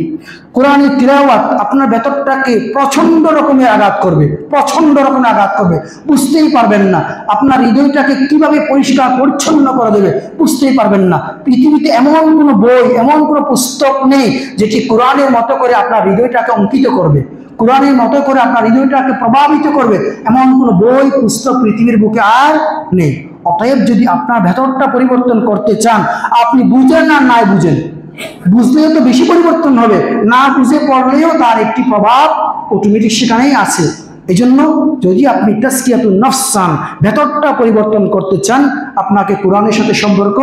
কোরআনের তিলাওয়াত আপনার ভেতরটাকে প্রচন্ড রকমের আঘাত করবে, প্রচন্ড রকমের আঘাত করবে, বুঝতেই পারবেন না। আপনার হৃদয়টাকে কিভাবে পরিষ্কার পরিচ্ছন্ন করে দেবে বুঝতেই পারবেন না। পৃথিবীতে এমন কোনো বই, এমন কোনো পুস্তক নেই যেটি কোরআনের মতো করে আপনার হৃদয়টাকে অঙ্কিত করবে, কোরআনের মতো করে আপনার হৃদয়টাকে প্রভাবিত করবে, এমন কোনো বই পুস্তক পৃথিবীর বুকে আর নেই। অতএব যদি আপনার ভেতরটা পরিবর্তন করতে চান, আপনি বুঝেন আর নাই বুঝেন, বুঝলেও তো বেশি পরিবর্তন হবে, না বুঝে পড়লেও তার একটি প্রভাব অটোমেটিক সেখানেই আছে। এই জন্য যদি আপনি তাসকিয়াতুন নফস চান, ভেতরটা পরিবর্তন করতে চান, আপনাকে কোরআনের সাথে সম্পর্ক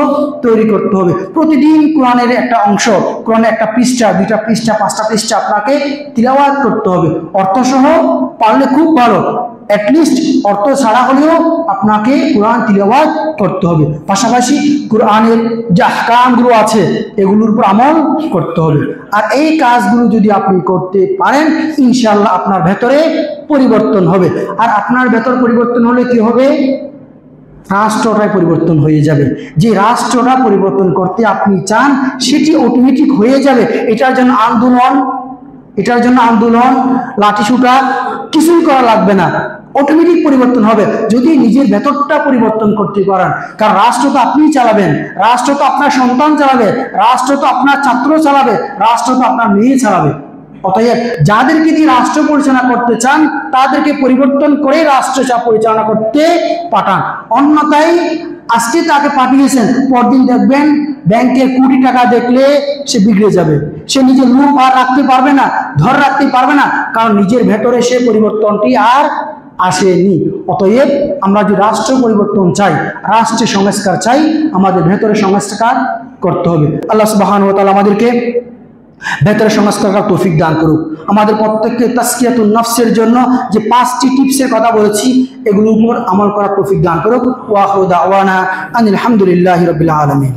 তৈরি করতে হবে। প্রতিদিন কোরআনের একটা অংশ, কোরআনের একটা পৃষ্ঠা, 2টা পৃষ্ঠা, 5টা পৃষ্ঠা আপনাকে তিলাওয়াত করতে হবে। অর্থসহ পারলে খুব ভালো, অ্যাটলিস্ট অর্থ ছাড়া হলেও আপনাকে কোরআন তিলাওয়াত করতে হবে। পাশাপাশি কোরআনের যে আহকামগুলো আছে এগুলোর উপর আমল করতে হবে। আর এই কাজগুলো যদি আপনি করতে পারেন, ইনশাআল্লাহ আপনার ভেতরে পরিবর্তন হবে। আর আপনার ভেতর পরিবর্তন হলে কি হবে? রাষ্ট্রটাই পরিবর্তন হয়ে যাবে। যে রাষ্ট্রটা পরিবর্তন করতে আপনি চান সেটি অটোমেটিক হয়ে যাবে। এটার জন্য আন্দোলন লাঠিসুটা কিছুই করা লাগবে না, অটোমেটিক পরিবর্তন হবে যদি নিজের ভেতরটা পরিবর্তন করতে পারেন। কারণ রাষ্ট্র তো আপনিই চালাবেন, রাষ্ট্র তো আপনার সন্তান চালাবে, রাষ্ট্র তো আপনার ছাত্র চালাবে, রাষ্ট্র তো আপনার মেয়ে চালাবে। অতএব যাদেরকে দিয়ে রাষ্ট্র পরিচালনা করতে চান তাদেরকে পরিবর্তন করে রাষ্ট্র পরিচালনা করতে পাঠান। অন্যথায় আজকে তাকে পাঠিয়েছেন, পরদিন দেখবেন ব্যাংকে কোটি টাকা দেখলে সে বিগড়ে যাবে, সে নিজের মুখ আর রাখতে পারবে না, ধর রাখতে পারবে না, কারণ নিজের ভেতরে সে পরিবর্তনটি আর আসেনি। অতএব আমরা যদি রাষ্ট্র পরিবর্তন চাই, রাষ্ট্রের সংস্কার চাই, আমাদের ভেতরে সংস্কার করতে হবে। আল্লাহ সুবহানাহু ওয়া তাআলা আমাদেরকে ভেতরে সংস্কার করার তৌফিক দান করুক। আমাদের প্রত্যেককে তাসকিয়াতুন নফসের জন্য যে 5টি টিপসের কথা বলেছি এগুলোর উপর আমল করার তৌফিক দান করুক। ওয়া আখিরু দাওয়ানা আনিল হামদুলিল্লাহি রাব্বিল আলামিন।